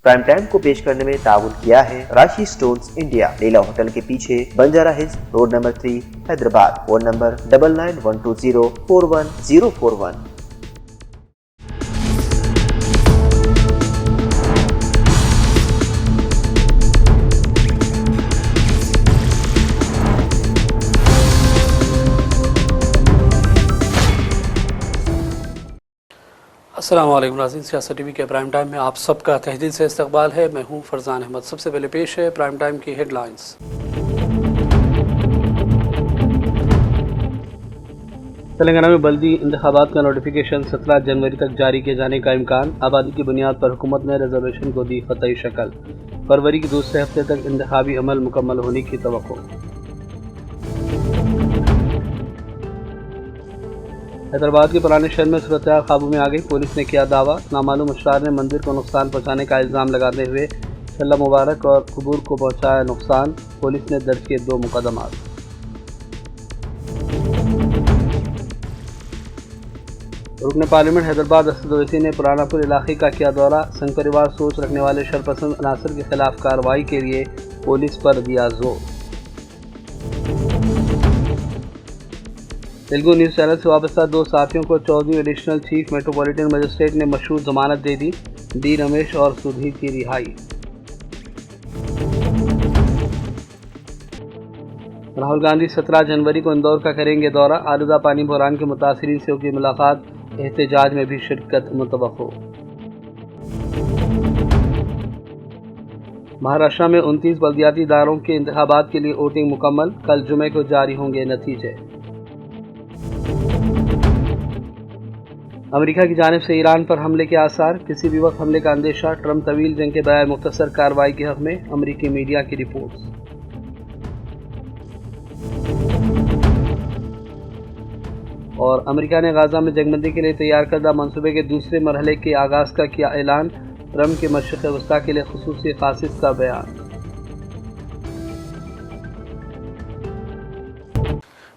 Prime time को पेश करने में ताउन किया है राशि स्टोन्स इंडिया, लीला होटल के पीछे, Banjara hills, road number 3, Hyderabad. Phone number 9912041041। अस्सलाम वालेकुम नाज़रीन, सियासत टीवी के प्राइम टाइम में आप सबका तहे से इस्तकबाल है। मैं हूं फरजान अहमद। सबसे पहले पेश है प्राइम टाइम की हेडलाइंस। तेलंगाना में बल्दी इंतखाबात का नोटिफिकेशन 17 जनवरी तक जारी किए जाने का इम्कान। आबादी की बुनियाद पर हुकूमत ने रिजर्वेशन को दी क़तई शक्ल। फरवरी के दूसरे हफ्ते तक इंतखाबी अमल मुकम्मल होने की तवक्को। हैदराबाद के पुराने शहर में सूरत काबू में आ गई। पुलिस ने किया दावा। नामालूम अशरार ने मंदिर को नुकसान पहुंचाने का इल्ज़ाम लगाते हुए छल्ला मुबारक और कबूर को पहुंचाया नुकसान। पुलिस ने दर्ज किए 2 मुकदमात। रुकन पार्लियामेंट हैदराबाद असद ओवैसी ने पुरानापुर इलाके का किया दौरा। संघ परिवार सोच रखने वाले शरपसंद अनासर के खिलाफ कार्रवाई के लिए पुलिस पर दिया जोर। तेलुगु न्यूज़ चैनल से वाबस्ता 2 साथियों को 14वीं एडिशनल चीफ मेट्रोपॉलिटन मजिस्ट्रेट ने मशरूत जमानत दे दी। डी रमेश और सुधीर की रिहाई। राहुल गांधी 17 जनवरी को इंदौर का करेंगे दौरा। आलूदा पानी बहरान के मुतासरीन से होगी मुलाकात। एहतजाज में भी शिरकत मुतवक्को। महाराष्ट्र में 29 बल्दियाती इदारों के इंतखाबात के लिए वोटिंग मुकम्मल। कल जुमे को जारी होंगे नतीजे। अमेरिका की जानिब से ईरान पर हमले के आसार। किसी भी वक्त हमले का अंदेशा। ट्रंप तवील जंग के बजाय मुख्तसर कार्रवाई के हक में। अमेरिकी मीडिया की रिपोर्ट्स। और अमेरिका ने गाजा में जंगबंदी के लिए तैयार करदा मंसूबे के दूसरे मरहले के आगाज का किया ऐलान। ट्रंप के मशरिक़ वस्ता के लिए खुसूसी खासिस का बयान।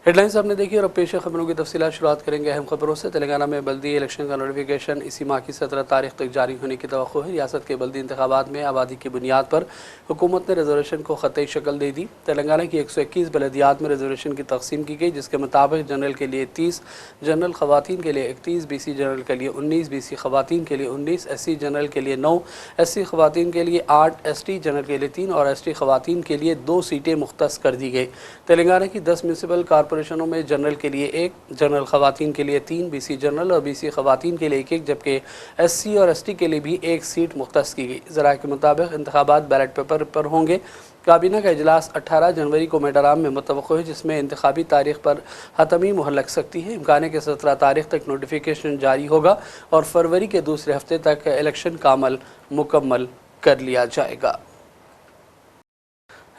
हेडलाइंस आपने देखी और अब पेश खबरों की तफसीलात शुरुआत करेंगे अहम खबरों से। तेलंगाना में बल्दी इलेक्शन का नोटिफिकेशन इसी माह की 17 तारीख तक जारी होने की तवक्को है। रियासत के बल्दी इंतखाबात में आबादी की बुनियाद पर हुकूमत ने रिजर्वेशन को ख़तई शक्ल दे दी। तेलंगाना की 121 बलदियात में रिजर्वेशन की तकसीम की गई, जिसके मुताबिक जनरल के लिए 30, जनरल ख़वातीन के लिए 31, BC जनरल के लिए 19, BC ख़वातीन के लिए 19, SC जनरल के लिए 9, SC ख़वातीन के लिए 8, ST जनरल के लिए 3 और ST ख़वातीन के लिए 2 सीटें मुख्तस कर दी गई। तेलंगाना की 10 म्यूनसिपल कॉरपोरेशनों में जनरल के लिए 1, जनरल ख़वातीन के लिए 3, BC जनरल और BC ख़वातीन के लिए 1, जबकि SC और ST के लिए भी 1 सीट मुख्तस की गई। ज़राए के मुताबिक इंतखाबात बैलेट पेपर पर होंगे। काबीना का इजलास 18 जनवरी को मेडाराम में मुतवक्को है, जिसमें इंतखाबी तारीख पर हतमी मुहर लग सकती है। इम्कान है कि 17 तारीख तक नोटिफिकेशन जारी होगा और फरवरी के दूसरे हफ्ते तक इलेक्शन का अमल मुकम्मल कर लिया जाएगा।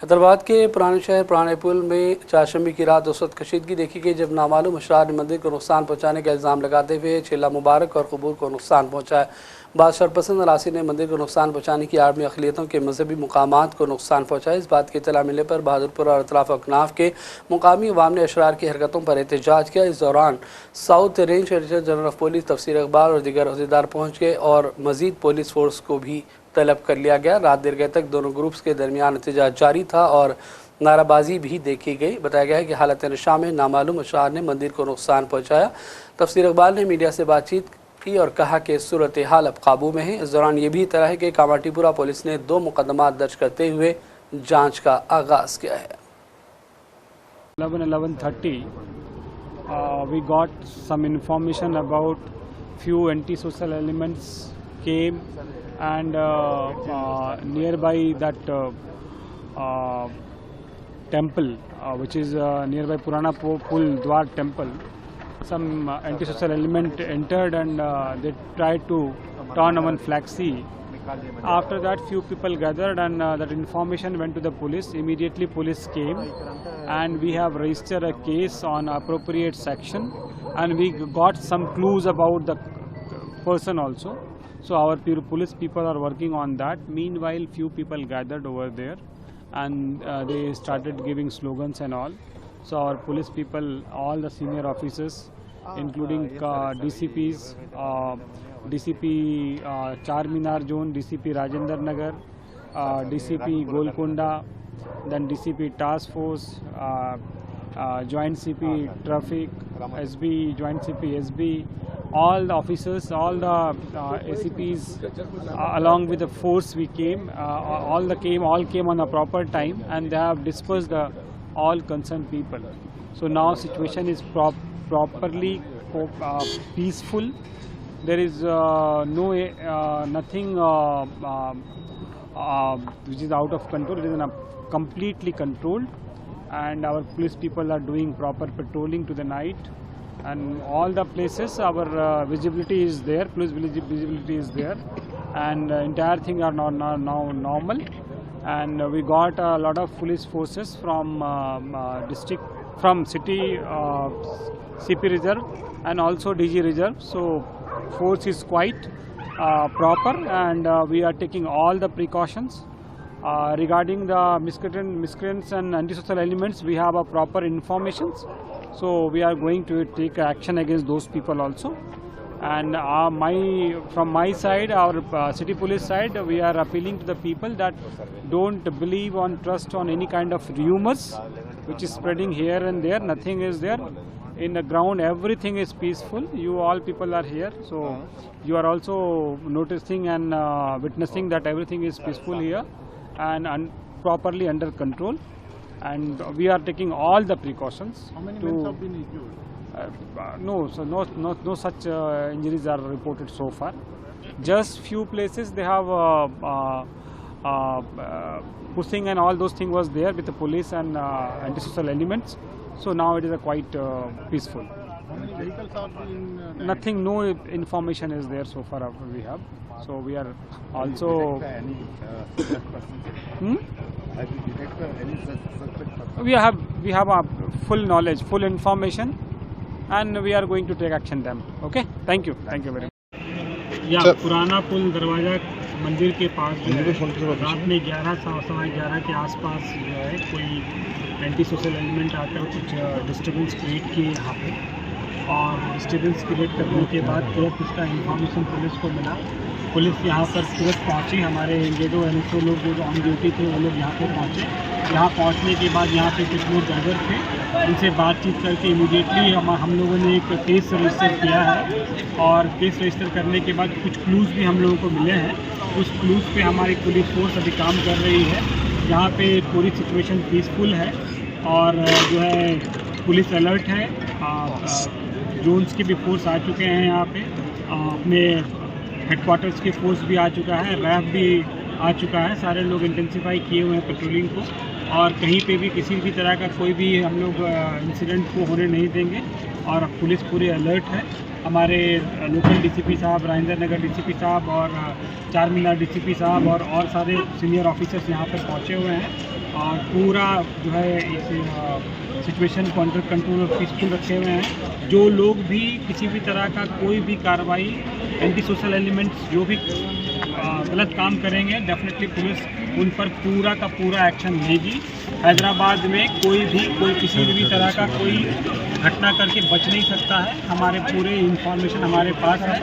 हैदराबाद के पुराने शहर पुराने पुल में चारशंबे की रात औसत कशीदगी देखी गई, जब नामालूम अशरार ने मंदिर को नुकसान पहुंचाने का इल्ज़ाम लगाते हुए छेला मुबारक और कबूर को नुकसान पहुंचाया। बाद शरपसंद अनासर ने मंदिर को नुकसान पहुंचाने की आड़ में अक़लियतों के मजहबी मुकामात को नुकसान पहुंचाया। इस बात की इत्तला मिलने पर बहादुरपुर और अतराफ अकनाफ के मुकामी अवाम ने अशरार की हरकतों पर एहतजाज किया। इस दौरान south range editor general of police तफसीर इकबाल और दीगर अहदेदार पहुँच गए और मज़ीद पुलिस फोर्स को भी तलब कर लिया गया। रात देर गए तक दोनों ग्रुप्स के दरमियान एहतजाज जारी था और नाराबाजी भी देखी गई। बताया गया है कि हालत नशा में नामालूम अशरार ने मंदिर को नुकसान पहुंचाया। तफसीर इकबाल ने मीडिया से बातचीत की और कहा कि सूरत हाल अब काबू में है। इस दौरान ये भी तरह है कि कामाटीपुरा पुलिस ने 2 मुकदमा दर्ज करते हुए जांच का आगाज़ किया है। 11:30 we got some information about few anti-social elements came and nearby that temple which is nearby Purana Pul Dwar temple, some anti-social element entered and they tried to turn on flexi. After that few people gathered and that information went to the police. Immediately police came and we have registered a case on appropriate section and we got some clues about the person also. So our police people are working on that. Meanwhile few people gathered over there and they started giving slogans and all. So our police people, all the senior officers including DCPs, DCP Char Minar Zone, DCP Rajendra Nagar, DCP Golconda, then DCP Task Force, Joint CP Traffic, SB, Joint CP SB, all the officers, all the ACPs, along with the force we came, all came on a proper time, and they have dispersed all concerned people. So now situation is properly peaceful. There is nothing which is out of control. It is completely controlled, and our police people are doing proper patrolling to the night, and all the places our visibility is there, police visibility is there, and entire thing are now normal. And we got a lot of police forces from district, from city CP reserve and also DG reserve. So force is quite proper, and we are taking all the precautions. Regarding the miscreants and antisocial elements, we have a proper informations. So we are going to take action against those people also. And from my side, our city police side, we are appealing to the people that don't believe on trust on any kind of rumors which is spreading here and there. Nothing is there. In the ground, everything is peaceful. You all people are here, so you are also noticing and witnessing that everything is peaceful here and properly under control. And we are taking all the precautions. How many men have been injured? No such injuries are reported so far. Just few places they have pushing and all those things was there with the police and antisocial elements. So now it is quite peaceful. How many vehicles are being Nothing, no information is there so far we have. So we are also. any suspect persons? Have you detected any suspect persons? We have a full knowledge, full information, and we are going to take action them. Okay, thank you very much. या पुराना पुल दरवाजा मंदिर के पास जो है रात में 11:11 के आसपास जो है कोई एंटी सोशल एलिमेंट आकर कुछ डिस्टर्बेंस क्रिएट किए यहाँ पे, और डिस्टर्बेंस क्रिएट करने के बाद तुरंत उसका इंफॉर्मेशन पुलिस को मिला। पुलिस यहाँ पर तुरंत पहुँची, हमारे ये दो NSO लोग जो ऑन ड्यूटी थे वो लोग यहाँ पे पहुँचे। यहाँ पहुँचने के बाद यहाँ पे कुछ लोग गैदर थे, उनसे बातचीत करके इमीडिएटली हम लोगों ने एक केस रजिस्टर किया है, और केस रजिस्टर करने के बाद कुछ क्लूज़ भी हम लोगों को मिले हैं। उस क्लूज़ पे हमारी पुलिस फोर्स अभी काम कर रही है। यहाँ पे पूरी सिचुएशन पीसफुल है, और जो है पुलिस अलर्ट है। जोन्स की भी फोर्स आ चुके हैं यहाँ पे, अपने हेडक्वार्टर्स की फोर्स भी आ चुका है, रैफ भी आ चुका है। सारे लोग इंटेंसिफाई किए हुए हैं पेट्रोलिंग को, और कहीं पे भी किसी भी तरह का कोई भी हम लोग इंसिडेंट को होने नहीं देंगे, और पुलिस पूरे अलर्ट है। हमारे लोकल DCP साहब, राजेंद्र नगर DCP साहब और चार मीनार DCP साहब और सारे सीनियर ऑफिसर्स यहाँ पर पहुँचे हुए हैं, और पूरा जो है इस सिचुएशन को अंडर कंट्रोल और पीसफुल रखे हुए हैं। जो लोग भी किसी भी तरह का कोई भी कार्रवाई, एंटी सोशल एलिमेंट्स जो भी गलत काम करेंगे, डेफिनेटली पुलिस उन पर पूरा का पूरा एक्शन लेगी। हैदराबाद में कोई किसी भी तरह का कोई घटना करके बच नहीं सकता है। हमारे पूरे इंफॉर्मेशन हमारे पास है,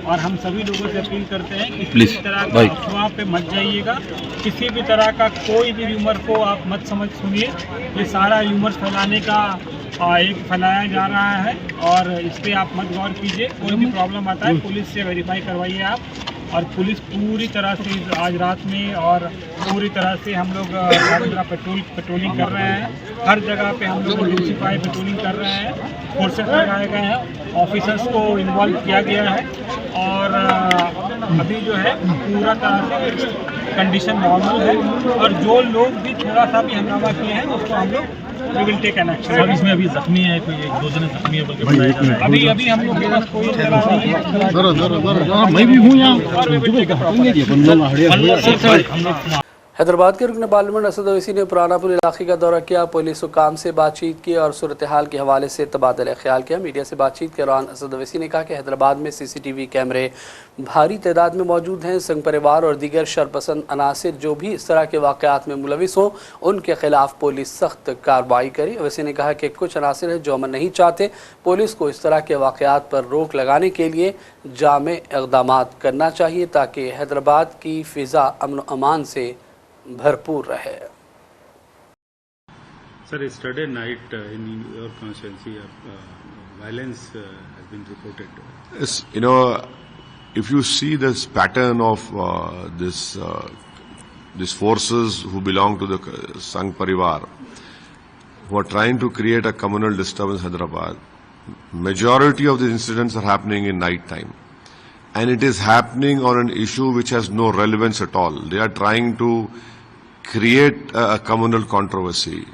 और हम सभी लोगों से अपील करते हैं कि किसी भी तरह का अफवाह पे मत जाइएगा। किसी भी तरह का कोई भी र्यूमर को आप मत सुनिए। ये सारा र्यूमर्स फैलाने का फैलाया जा रहा है, और इस पर आप मत गौर कीजिए। कोई भी प्रॉब्लम आता है पुलिस से वेरीफाई करवाइए आप। और पुलिस पूरी तरह से आज रात में और पूरी तरह से हम लोग पेट्रोलिंग कर रहे हैं। हर जगह पे हम लोग इंटेंसिफाई पेट्रोलिंग कर रहे हैं। फोर्सेस लगाए गए हैं, ऑफिसर्स को इन्वॉल्व किया गया है, और अभी जो है पूरा तरह से कंडीशन नॉर्मल है। और जो लोग भी थोड़ा सा भी हंगामा किए हैं उसको हम लोग we will take an action. Sir इसमें अभी जख्मी है कोई, 1-2 जने जख्मी है बल्कि अभी हम लोग के पास कोई इत्तला नहीं है। मैं भी हूँ यहाँ। हैदराबाद के रुकन पार्लियामेंट असद ओवैसी ने पुराना पुल इलाके का दौरा किया, पुलिस हुकाम से बातचीत की और सूरत हाल के हवाले से तबादला ख्याल किया। मीडिया से बातचीत के दौरान असद ओवैसी ने कहा कि हैदराबाद में CCTV कैमरे भारी तादाद में मौजूद हैं। संघ परिवार और दीगर शरपसंद अनासिर जो भी इस तरह के वाक़यात में मुलविस हों उनके खिलाफ पुलिस सख्त कार्रवाई करे। ओवैसी ने कहा कि कुछ अनासिर हैं जो अमन नहीं चाहते, पुलिस को इस तरह के वाक़यात पर रोक लगाने के लिए जामे इक़दामात करना चाहिए ताकि हैदराबाद की फ़िज़ा अमन व अमान से भरपूर रहे। Sir, yesterday night in your constituency, violence has been reported. Yes, if you see this pattern of these forces who belong to the Sangh Parivar, who are trying to create a communal disturbance in Hyderabad, majority of these incidents are happening in night time. And it is happening on an issue which has no relevance at all. They are trying to create a communal controversy.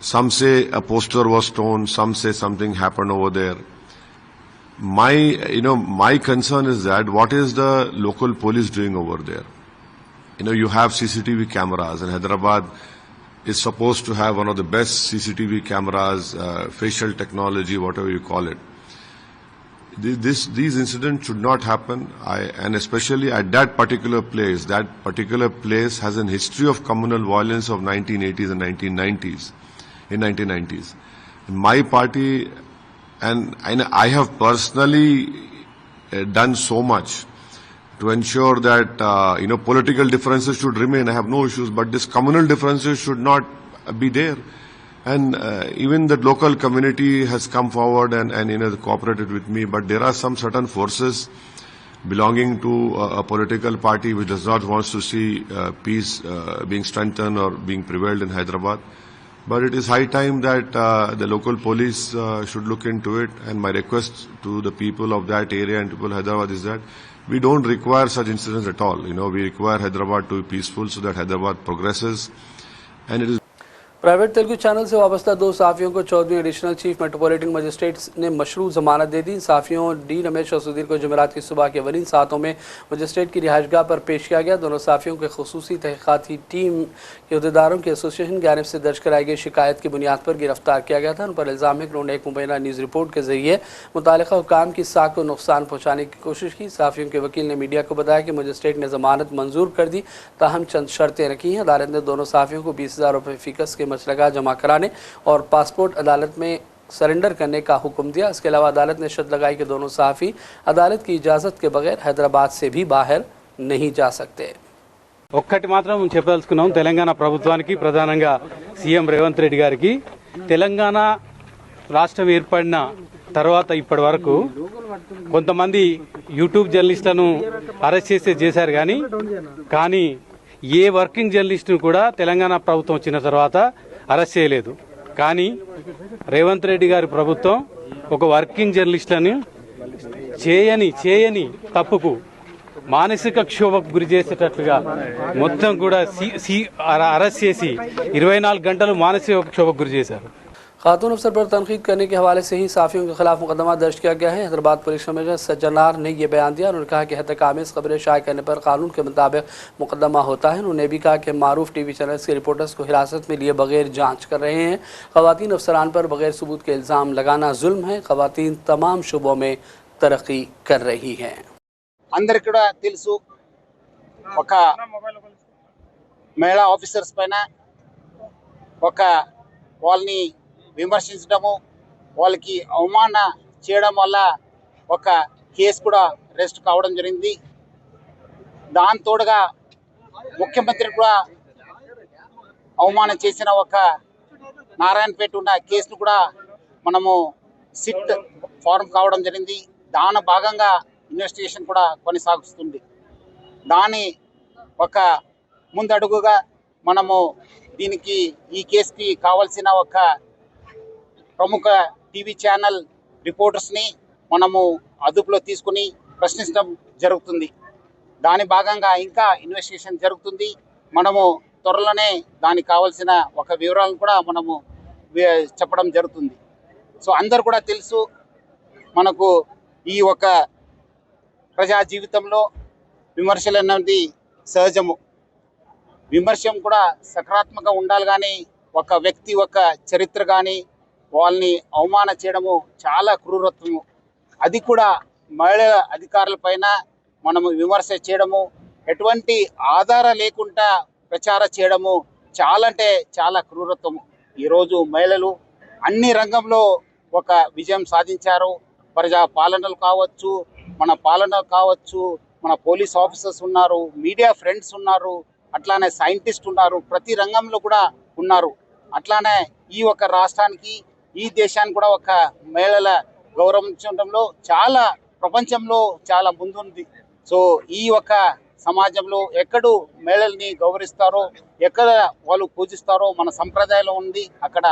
Some say a poster was torn, some say something happened over there. My concern is that what is the local police doing over there? You have CCTV cameras, and Hyderabad is supposed to have one of the best CCTV cameras, facial technology, whatever you call it. These incidents should not happen, and especially at that particular place. That particular place has a history of communal violence of 1980s and 1990s. In 1990s, my party and I have personally done so much to ensure that political differences should remain. I have no issues, but this communal differences should not be there. And even the local community has come forward and cooperated with me. But there are some certain forces belonging to a political party which does not want to see peace being strengthened or being prevailed in Hyderabad. But it is high time that the local police should look into it. And my request to the people of that area and people of Hyderabad is that we don't require such incidents at all. We require Hyderabad to be peaceful so that Hyderabad progresses. And it is private Telugu channel से वाबस्ता 2 सहाफ़ियों को 14वीं additional chief metropolitan magistrate ने मशरूत जमानत दे दी। सहाफ़ियों D Ramesh और सुधीर को जुमेरात की सुबह के अवलिन सातों में मजिस्ट्रेट की रिहाइशगाह पर पेश किया गया। दोनों सहाफ़ियों के खुसूसी तहक़ीक़ाती टीम के अहदेदारों की एसोसिएशन की जानिब से दर्ज कराई गई शिकायत की बुनियाद पर गिरफ्तार किया गया था। उन पर इल्ज़ाम है कि उन्होंने एक मुबैना न्यूज़ रिपोर्ट के जरिए मुतालिका हुक्काम की साख को नुकसान पहुँचाने की कोशिश की। सहाफ़ियों के वकील ने मीडिया को बताया कि मजिस्ट्रेट ने जमानत मंजूर कर दी, ताहम चंद शर्तें रखी हैं। अदालत ने दोनों सहाफ़ियों को 20,000 रुपये फ़ीस के मसलगा जमा कराने और पासपोर्ट अदालत में सरेंडर करने का हुक्म दिया। इसके अलावा अदालत ने शर्त लगाई कि दोनों सहाफ़ी अदालत की इजाज़त के बगैर हैदराबाद से भी बाहर नहीं जा सकते। ఒక్కటి మాత్రం చెప్పదలుచుకున్నాం, తెలంగాణ ప్రభుత్వానికి ప్రధానంగా సీఎం రేవంత్ రెడ్డి గారికి తెలంగాణ రాష్ట్రం ఏర్పడిన తర్వాత ఇప్పటి వరకు కొంతమంది యూట్యూబ్ జర్నలిస్టులను అరెస్ట్ చేశారు కానీ ఏ వర్కింగ్ జర్నలిస్టును కూడా తెలంగాణ ప్రభుత్వం వచ్చిన తర్వాత అరెస్ట్ చేయలేదు. కానీ రేవంత్ రెడ్డి గారి ప్రభుత్వం ఒక వర్కింగ్ జర్నలిస్టులను చేయని తప్పుకు మానసిక క్షోభకు గురి చేసేటట్లుగా మొత్తం కూడా అరెస్ట్ చేసి 24 గంటలు మానసిక క్షోభకు గురి చేశారు। खातून अफसर पर तनकीद करने के हवाले से ही सहाफ़ियों के खिलाफ मुकदमा दर्ज किया गया है। हैदराबाद पुलिस कमिश्नर सज्जनार ने यह बयान दिया। उन्होंने कहा कि हत्याकामेज़ खबरें शाये करने पर कानून के मुताबिक मुकदमा होता है। उन्होंने भी कहा कि मारूफ TV चैनल्स के रिपोर्टर्स को हिरासत में लिए बगैर जांच कर रहे हैं। ख़वातीन अफसरान पर बगैर सबूत के इल्ज़ाम लगाना जुल्म है। ख़वातीन तमाम शुबों में तरक्की कर रही हैं। అందరికీ కూడా తెలుసు, ఒక మహిళా ఆఫీసర్స్ పైన ఒక వాళ్ళని విమర్శించడము, వాళ్ళకి అవమాన చేయడం వల్ల ఒక కేసు కూడా అరెస్ట్ కావడం జరిగింది. దాని తోడుగా ముఖ్యమంత్రి కూడా అవమానం చేసిన ఒక నారాయణపేట ఉన్న కేసును కూడా మనము సిట్ ఫారం కావడం జరిగింది. దాని భాగంగా ఇన్వెస్టిగేషన్ కూడా కొనసాగుతుంది. దాని ఒక ముందడుగుగా మనము దీనికి ఈ కేసుకి కావాల్సిన ఒక ప్రముఖ టీవీ ఛానల్ రిపోర్టర్స్ని మనము అదుపులో తీసుకుని ప్రశ్నించడం జరుగుతుంది. దాని భాగంగా ఇంకా ఇన్వెస్టిగేషన్ జరుగుతుంది. మనము త్వరలోనే దానికి కావాల్సిన ఒక వివరాలను కూడా మనము చెప్పడం జరుగుతుంది. సో అందరు కూడా తెలుసు, మనకు ఈ ఒక ప్రజా జీవితంలో విమర్శలు అన్నది సహజము. విమర్శం కూడా సకారాత్మకంగా ఉండాలి, కానీ ఒక వ్యక్తి ఒక చరిత్ర కానీ వాళ్ళని అవమాన చేయడము చాలా క్రూరత్వము. అది కూడా మహిళా అధికారులపైన మనము విమర్శ చేయడము, ఎటువంటి ఆధారం లేకుండా ప్రచారం చేయడము చాలా అంటే చాలా క్రూరత్వము. ఈరోజు మహిళలు అన్ని రంగంలో ఒక విజయం సాధించారు. ప్రజా పాలనలు కావచ్చు, మన పాలన కావచ్చు, మన పోలీస్ ఆఫీసర్స్ ఉన్నారు, మీడియా ఫ్రెండ్స్ ఉన్నారు, అట్లానే సైంటిస్ట్ ఉన్నారు, ప్రతి రంగంలో కూడా ఉన్నారు. అట్లానే ఈ ఒక రాష్ట్రానికి ఈ దేశానికి కూడా ఒక మహిళల గౌరవించడంలో చాలా ప్రపంచంలో చాలా ముందుంది. సో ఈ ఒక సమాజంలో ఎక్కడు మహిళల్ని గౌరవిస్తారో, ఎక్కడ వాళ్ళు పూజిస్తారో మన సంప్రదాయంలో ఉంది, అక్కడ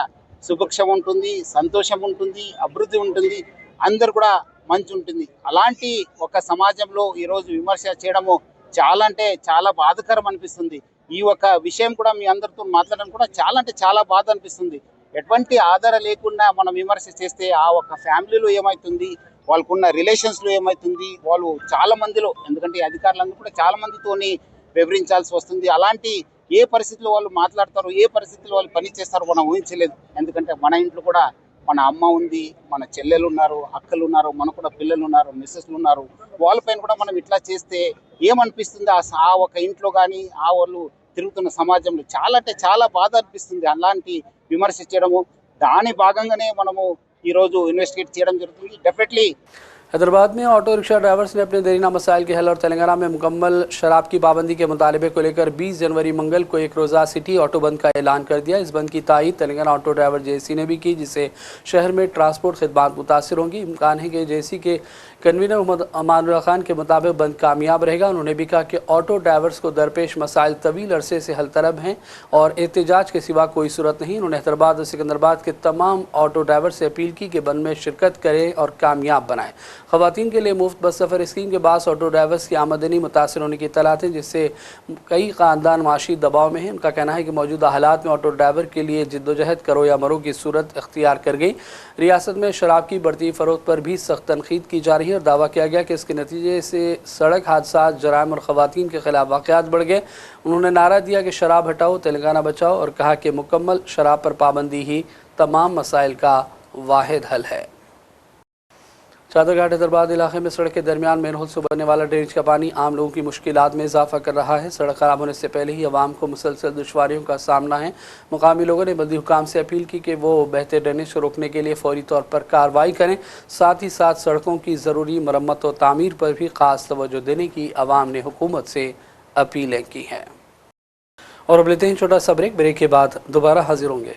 సుభిక్షం ఉంటుంది, సంతోషం ఉంటుంది, అభివృద్ధి ఉంటుంది, అందరు కూడా మంచి ఉంటుంది. అలాంటి ఒక సమాజంలో ఈరోజు విమర్శ చేయడము చాలా అంటే చాలా బాధాకరం అనిపిస్తుంది. ఈ ఒక విషయం కూడా మీ అందరితో మాట్లాడడం కూడా చాలా అంటే చాలా బాధ అనిపిస్తుంది. ఎటువంటి ఆధారం లేకుండా మనం విమర్శ చేస్తే ఆ ఒక ఫ్యామిలీలో ఏమవుతుంది, వాళ్ళకున్న రిలేషన్స్లో ఏమవుతుంది, వాళ్ళు చాలా మందిలో, ఎందుకంటే అధికారులందరూ కూడా చాలా మందితోని వివరించాల్సి వస్తుంది. అలాంటి ఏ పరిస్థితిలో వాళ్ళు మాట్లాడతారో, ఏ పరిస్థితిలో వాళ్ళు పని చేస్తారో మనం ఊహించలేదు. ఎందుకంటే మన ఇంట్లో కూడా మన అమ్మ ఉంది, మన చెల్లెలు ఉన్నారు, అక్కలు ఉన్నారు, మనకు కూడా పిల్లలు ఉన్నారు, మిస్సెస్లు ఉన్నారు. వాళ్ళపైన కూడా మనం ఇట్లా చేస్తే ఏమనిపిస్తుంది ఆ ఒక ఇంట్లో కానీ ఆ వాళ్ళు తిరుగుతున్న సమాజంలో చాలా అంటే చాలా బాధ అనిపిస్తుంది. అలాంటి విమర్శ చేయడము దాని భాగంగానే మనము ఈరోజు ఇన్వెస్టిగేట్ చేయడం జరుగుతుంది. డెఫినెట్లీ हैदराबाद में ऑटो रिक्शा ड्राइवर्स ने अपने देरीना मसाइल के हल और तेलंगाना में मुकम्मल शराब की पाबंदी के मुतालबे को लेकर 20 जनवरी मंगल को एक रोज़ा सिटी ऑटो बंद का ऐलान कर दिया। इस बंद की तायीद तेलंगाना ऑटो ड्राइवर जेसी ने भी की, जिससे शहर में ट्रांसपोर्ट खिदमात मुतासर होंगी। इम्कान है कि जेसी के कन्वीनर मोहम्मद अमानुल्लाह खान के मुताबिक बंद कामयाब रहेगा। उन्होंने भी कहा कि ऑटो ड्राइवर्स को दरपेश मसाइल तवील अरसे से हल तलब हैं और एहतजाज के सिवा कोई सूरत नहीं। उन्होंने हैदराबाद और सिकंदराबाद के तमाम ऑटो ड्राइवर से अपील की कि बंद में शिरकत करें और कामयाब बनाएं। ख़वातीन के लिए मुफ्त बस सफ़र स्कीम के बाद ऑटो ड्राइवर्स की आमदनी मुतासर होने की इत्तलात हैं, जिससे कई ख़ानदान माशी दबाव में हैं। उनका कहना है कि मौजूदा हालात में ऑटो ड्राइवर के लिए जिद्दोजहद करो या मरो की सूरत इख्तियार कर गई। रियासत में शराब की बढ़ती फ़रोख्त पर भी सख्त तनकीद की जा रही है और दावा किया गया कि इसके नतीजे से सड़क हादसा, जराइम और ख़वातीन के ख़िलाफ़ वाक़यात बढ़ गए। उन्होंने नारा दिया कि शराब हटाओ, तेलंगाना बचाओ और कहा कि मुकम्मल शराब पर पाबंदी ही तमाम मसाइल का वाहिद हल है। चादरघाट हैदराबाद इलाके में सड़क के दरमियान मैनहोल से उभरने वाला ड्रेनेज का पानी आम लोगों की मुश्किलात में इजाफा कर रहा है। सड़क खराब होने से पहले ही अवाम को मुसलसल दुश्वारियों का सामना है। मुकामी लोगों ने बल्दी हुकाम से अपील की कि वो बहते ड्रेनेज को रोकने के लिए फौरी तौर पर कार्रवाई करें। साथ ही साथ सड़कों की ज़रूरी मरम्मत और तामीर पर भी ख़ास तवज्जो देने की अवाम ने हुकूमत से अपीलें की हैं। और अब लेते हैं छोटा सा ब्रेक। ब्रेक के बाद दोबारा हाजिर होंगे।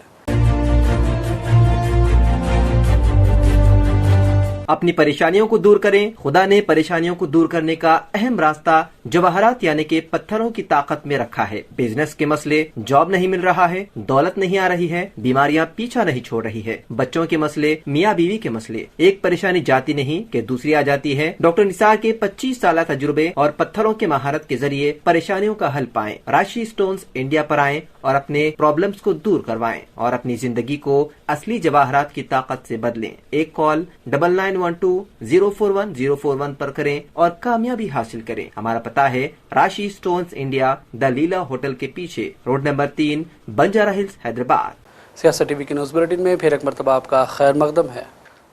अपनी परेशानियों को दूर करें। खुदा ने परेशानियों को दूर करने का अहम रास्ता जवाहरात यानी कि पत्थरों की ताकत में रखा है। बिजनेस के मसले, जॉब नहीं मिल रहा है, दौलत नहीं आ रही है, बीमारियां पीछा नहीं छोड़ रही है, बच्चों के मसले, मियाँ बीवी के मसले, एक परेशानी जाती नहीं कि दूसरी आ जाती है। डॉक्टर निसार के 25 साल तजुर्बे और पत्थरों के महारत के जरिए परेशानियों का हल पाएं। राशि स्टोन्स इंडिया पर आएं और अपने प्रॉब्लम्स को दूर करवाएं और अपनी जिंदगी को असली जवाहरात की ताकत से बदलें। एक कॉल 9912-041-041 पर करें और कामयाबी हासिल करें। हमारा पता है राशि stones India, the Leela hotel के पीछे, road number 3, Banjara hills, Hyderabad. सियासत टीवी के न्यूज़ बुलेटिन में फिर एक मरतबा आपका खैर मकदम है।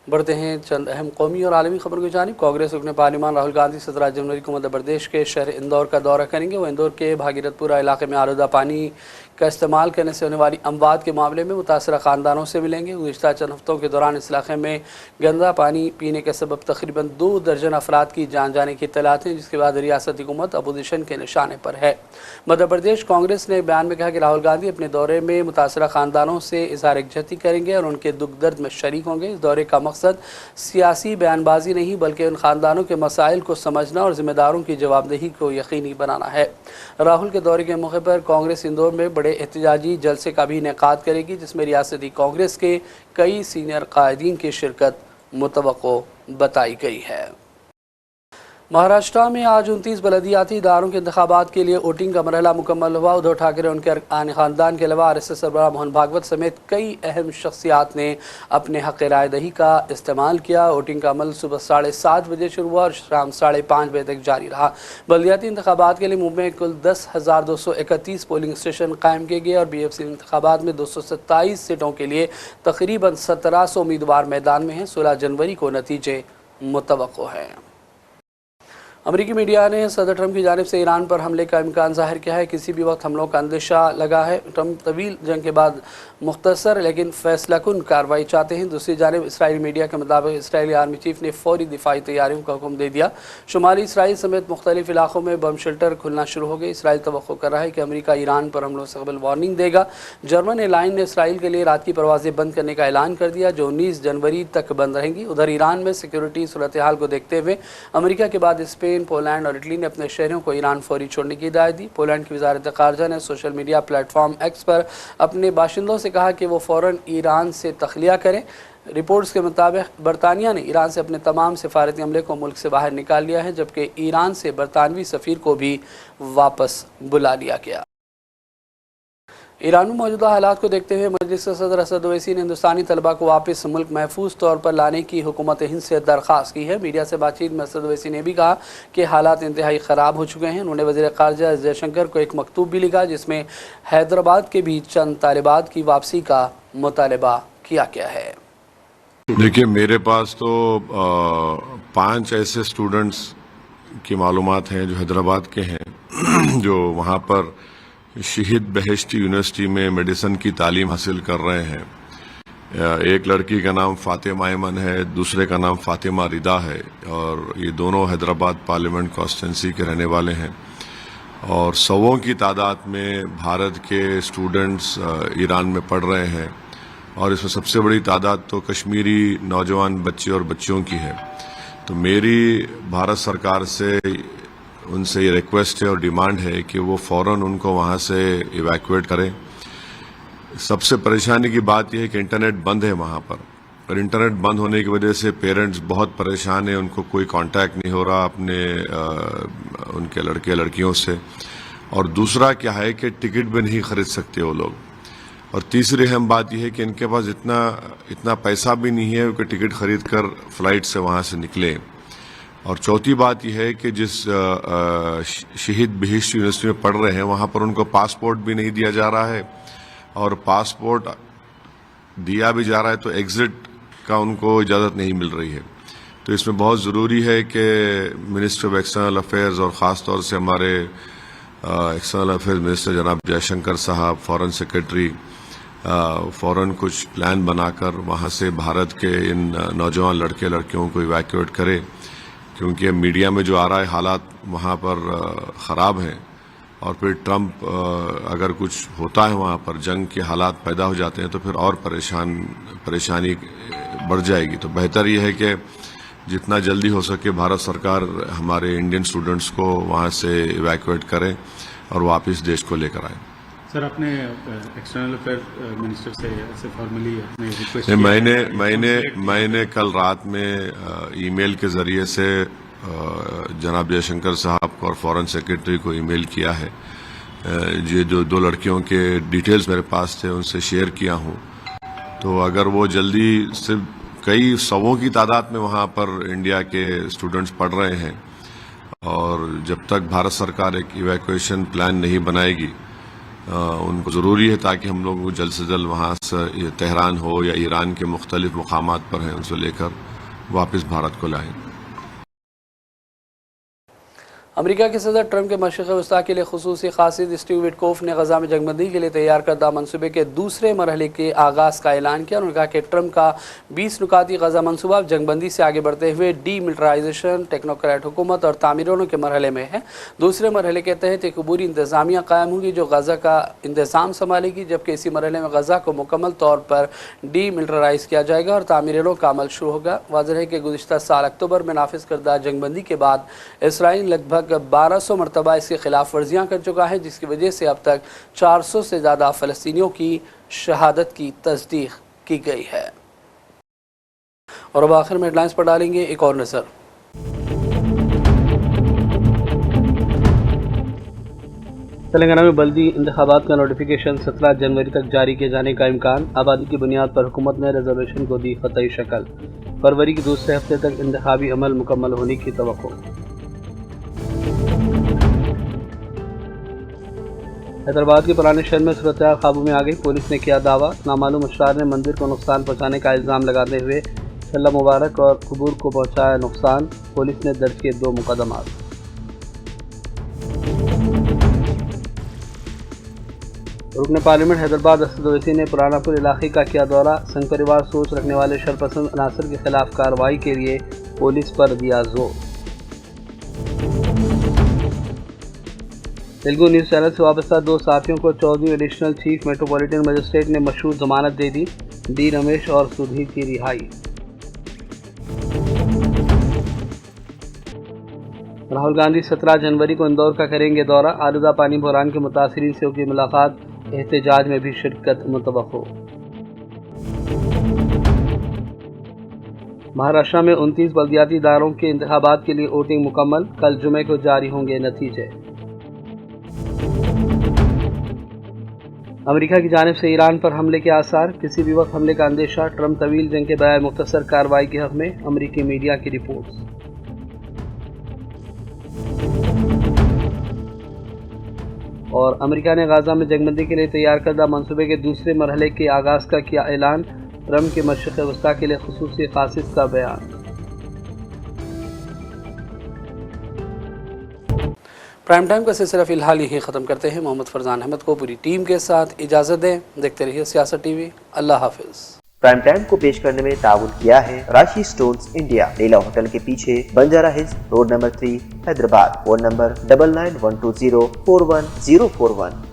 बढ़ते हैं चंद अहम कौमी और आलमी खबरों की जानिब। कांग्रेस रुकन पार्लिमान राहुल गांधी 17 जनवरी को मध्य प्रदेश के शहर इंदौर का दौरा करेंगे। वो इंदौर के भागीरथपुरा इलाके में आलूदा पानी का इस्तेमाल करने से होने वाली अमवात के मामले में मुतासरा ख़ानदानों से मिलेंगे। गुज़िश्ता चंद हफ्तों के दौरान इस इलाके में गंदा पानी पीने के सबब तकरीबन 2 दर्जन अफराद की जान जाने की इत्तलात हैं, जिसके बाद रियासती हुकूमत अपोजिशन के निशाने पर है। मध्य प्रदेश कांग्रेस ने बयान में कहा कि राहुल गांधी अपने दौरे में मुतासरा ख़ानदानों से इज़हार यकजहती करेंगे और उनके दुख दर्द में शरीक होंगे। इस दौरे का मकसद सियासी बयानबाजी नहीं बल्कि उन ख़ानदानों के मसाइल को समझना और ज़िम्मेदारों की जवाबदेही को यकीनी बनाना है। राहुल के दौरे के मौके पर कांग्रेस इंदौर में बड़े एहतजाजी जलसे का भी इनेकाद करेगी, जिसमें रियासती कांग्रेस के कई सीनियर कायदीन की शिरकत मुतवक्को बताई गई है। महाराष्ट्र में आज 29 बलदियाती इदारों के इंतखाबात के लिए वोटिंग का मरहला मुकम्मल हुआ। उद्धव ठाकरे उनके अरकान खानदान के अलावा RSS सरबराह मोहन भागवत समेत कई अहम शख्सियात ने अपने हक़ राय दही का इस्तेमाल किया। वोटिंग का अमल सुबह 7:30 बजे शुरू हुआ और शाम 5:30 बजे तक जारी रहा। बलदियाती इंतखाबात के लिए मुंबई में कुल 10,231 पोलिंग स्टेशन कायम किए गए और BFC इंतखाबात में 227 सीटों के लिए तकरीबन 1700 उम्मीदवार मैदान में हैं। 16 जनवरी को नतीजे मुतवक्को हैं। अमरीकी मीडिया ने सदर ट्रंप की जानिब से ईरान पर हमले का इम्कान जाहिर किया है। किसी भी वक्त हमलों का अंदेशा लगा है। ट्रंप तवील जंग के बाद मुख्तसर लेकिन फैसलाकुन कार्रवाई चाहते हैं। दूसरी जानिब इसराइली मीडिया के मुताबिक इसराइली आर्मी चीफ ने फौरी दिफाई तैयारियों का हुक्म दे दिया। शुमाली इसराइल समेत मुख्तलिफ इलाकों में बम शेल्टर खुलना शुरू हो गए। इसराइल तवक्को कर रहा है कि अमरीका ईरान पर हमलों से कबल वार्निंग देगा। जर्मन एयरलाइन ने इसराइल के लिए रात की परवाजें बंद करने का ऐलान कर दिया, जो 19 जनवरी तक बंद रहेंगी। उधर ईरान में सिक्योरिटी सूरत हाल को देखते हुए अमरीका के बाद स्पेन, पोलैंड और इटली ने अपने शहरों को ईरान फौरी छोड़ने की हिदायत दी। पोलैंड की वजारत खारजा ने सोशल मीडिया प्लेटफॉर्म एक्स पर अपने बाशिंदों से कहा कि वो फ़ौरन ईरान से तखलिया करें। रिपोर्ट्स के मुताबिक बरतानिया ने ईरान से अपने तमाम सिफारती अमले को मुल्क से बाहर निकाल लिया है, जबकि ईरान से बरतानवी सफ़ीर को भी वापस बुला लिया गया। ईरान में मौजूदा हालात को देखते हुए मजलिस के सदर असद ओवैसी ने हिंदुस्तानी तलबा को वापस मुल्क महफूज तौर पर लाने की हुकूमत हिंद से दरख्वास्त की है। मीडिया से बातचीत में असद ओवैसी ने भी कहा कि हालात इंतहाई ख़राब हो चुके हैं। उन्होंने वज़ीर ख़ारजा जयशंकर को एक मकतूब भी लिखा, जिसमें हैदराबाद के भी चंद तालिबात की वापसी का मुतालबा किया गया है। देखिए, मेरे पास तो 5 ऐसे स्टूडेंट्स की मालूमात हैं जो हैदराबाद के हैं, जो वहाँ पर शहीद बहेश्ती यूनिवर्सिटी में मेडिसिन की तालीम हासिल कर रहे हैं। एक लड़की का नाम फातिमा ऐमन है, दूसरे का नाम फातिमा रिदा है और ये दोनों हैदराबाद पार्लियामेंट कॉन्स्टिट्यूंसी के रहने वाले हैं। और सौों की तादाद में भारत के स्टूडेंट्स ईरान में पढ़ रहे हैं और इसमें सबसे बड़ी तादाद तो कश्मीरी नौजवान बच्चे और बच्चियों की है। तो मेरी भारत सरकार से उनसे ये रिक्वेस्ट है और डिमांड है कि वो फ़ौरन उनको वहाँ से इवैक्यूएट करें। सबसे परेशानी की बात यह है कि इंटरनेट बंद है वहाँ पर, और इंटरनेट बंद होने की वजह से पेरेंट्स बहुत परेशान हैं। उनको कोई कांटेक्ट नहीं हो रहा अपने उनके लड़के लड़कियों से। और दूसरा क्या है कि टिकट भी नहीं खरीद सकते वो लोग। और तीसरी अहम बात यह है कि इनके पास इतना पैसा भी नहीं है कि टिकट खरीद कर फ्लाइट से वहाँ से निकले। और चौथी बात यह है कि जिस शहीद बहेश्त यूनिवर्सिटी में पढ़ रहे हैं वहाँ पर उनको पासपोर्ट भी नहीं दिया जा रहा है, और पासपोर्ट दिया भी जा रहा है तो एग्ज़िट का उनको इजाज़त नहीं मिल रही है। तो इसमें बहुत ज़रूरी है कि मिनिस्टर ऑफ एक्सटर्नल अफेयर्स और ख़ास तौर से हमारे एक्सटर्नल अफेयर्स मिनिस्टर जनाब जयशंकर साहब, फॉरेन सेक्रेटरी फ़ौरन कुछ प्लान बनाकर वहाँ से भारत के इन नौजवान लड़के लड़कियों को इवैक्यूएट करें, क्योंकि मीडिया में जो आ रहा है हालात वहाँ पर ख़राब हैं। और फिर ट्रंप अगर कुछ होता है वहाँ पर, जंग के हालात पैदा हो जाते हैं तो फिर और परेशानी बढ़ जाएगी। तो बेहतर ये है कि जितना जल्दी हो सके भारत सरकार हमारे इंडियन स्टूडेंट्स को वहाँ से इवैक्यूएट करें और वापस देश को लेकर आए। सर, आपने एक्सटर्नल अफेयर मिनिस्टर से फॉर्मली अपने रिक्वेस्ट मैंने कल रात में ईमेल के जरिए से जनाब जयशंकर साहब को और फॉरेन सेक्रेटरी को ईमेल किया है। ये जो 2 लड़कियों के डिटेल्स मेरे पास थे उनसे शेयर किया हूँ। तो अगर वो जल्दी, सिर्फ कई सौों की तादाद में वहाँ पर इंडिया के स्टूडेंट्स पढ़ रहे हैं, और जब तक भारत सरकार एक इवैक्यूएशन प्लान नहीं बनाएगी उनको ज़रूरी है ताकि हम लोग जल्द से जल्द वहाँ से तेहरान हो या ईरान के मुख्तलिफ मुकामात पर हैं उनसे लेकर वापस भारत को लाएं। अमेरिका के सदर ट्रंप के मशरिक़ वस्ता के लिए खुसूसी क़ासिद स्टीव विटकोफ ने गज़ा में जंगबंदी के लिए तैयार करदा मनसूबे के दूसरे मरहले के आगाज़ का ऐलान किया। उन्होंने कहा कि ट्रंप का 20 नुकाती गज़ा मनसूबा जंगबंदी से आगे बढ़ते हुए डीमिलिटराइजेशन, टेक्नोक्रेट हुकूमत और तामीरों के मरहले में है। दूसरे मरहले के तहत एक अबूरी इंतज़ामिया कायम होगी जो गज़ा का इंतज़ाम संभालेगी, जबकि इसी मरहले में गज़ा को मुकम्मल तौर पर डीमिलिटराइज किया जाएगा और तामीरों का अमल शुरू होगा। वाज़ेह है कि गुज़िश्ता साल अक्टूबर में नाफिज करदा जंगबंदी के बाद इसराइल लगभग 1200 मरतबा इसकी खिलाफ वर्जियाँ कर चुका है, जिसकी वजह से अब तक 400 से ज़्यादा फ़लस्तीनियों की शहादत की तस्दीक की गई है। और अब आखिर में हेडलाइंस पर डालेंगे एक और नज़र। तेलंगाना में बल्दी इंतखाबात का नोटिफिकेशन 17 जनवरी तक जारी किए जाने का इम्कान। आबादी की बुनियाद पर हुकूमत ने रिजर्वेशन को दी क़तई शक्ल। फरवरी के दूसरे हफ्ते तक इंतखाबी अमल मुकम्मल होने की तवक्को। हैदराबाद के पुराने शहर में सूरत काबू में आ गई। पुलिस ने किया दावा। नामालूम अशरार ने मंदिर को नुकसान पहुंचाने का इल्ज़ाम लगाते हुए छल्ला मुबारक और कबूर को पहुंचाया नुकसान। पुलिस ने दर्ज किए 2 मुकदमा। रुकन पार्लियामेंट हैदराबाद असद ओवैसी ने पुरानापुर इलाके का किया दौरा। संघ परिवार सोच रखने वाले शरपसंद अनासर के खिलाफ कार्रवाई के लिए पुलिस पर दिया जोर। तेलुगु न्यूज़ चैनल से वाबस्ता 2 साथियों को 14वीं एडिशनल चीफ मेट्रोपॉलिटन मजिस्ट्रेट ने मशरूत जमानत दे दी। डी रमेश और सुधीर की रिहाई। राहुल गांधी 17 जनवरी को इंदौर का करेंगे दौरा। आलूदा पानी बहरान के मुतासिरीन से होगी मुलाकात। एहतजाज में भी शिरकत मुतवक्को। महाराष्ट्र में 29 बल्दियाती इदारों के इंतखाबात के लिए वोटिंग मुकम्मल। कल जुमे को जारी होंगे नतीजे। अमेरिका की जानिब से ईरान पर हमले के आसार। किसी भी वक्त हमले का अंदेशा। ट्रंप तवील जंग के बजाय मुख्तसर कार्रवाई के हक में। अमेरिकी मीडिया की रिपोर्ट। और अमेरिका ने गाजा में जंगबंदी के लिए तैयार करदा मंसूबे के दूसरे मरहले के आगाज का किया ऐलान। ट्रंप के मशरिक़ वस्ता के लिए खुसूसी खासिस का बयान। प्राइम टाइम का सिलसिला फिलहाल यही ख़त्म करते हैं। मोहम्मद फरजान अहमद को पूरी टीम के साथ इजाज़त दें। देखते रहिए सियासत टीवी। अल्लाह हाफिज़। प्राइम टाइम को पेश करने में ताउन किया है राशि स्टोन्स इंडिया, लीला होटल के पीछे, Banjara hills, road number 3, Hyderabad. Phone number 9912041041।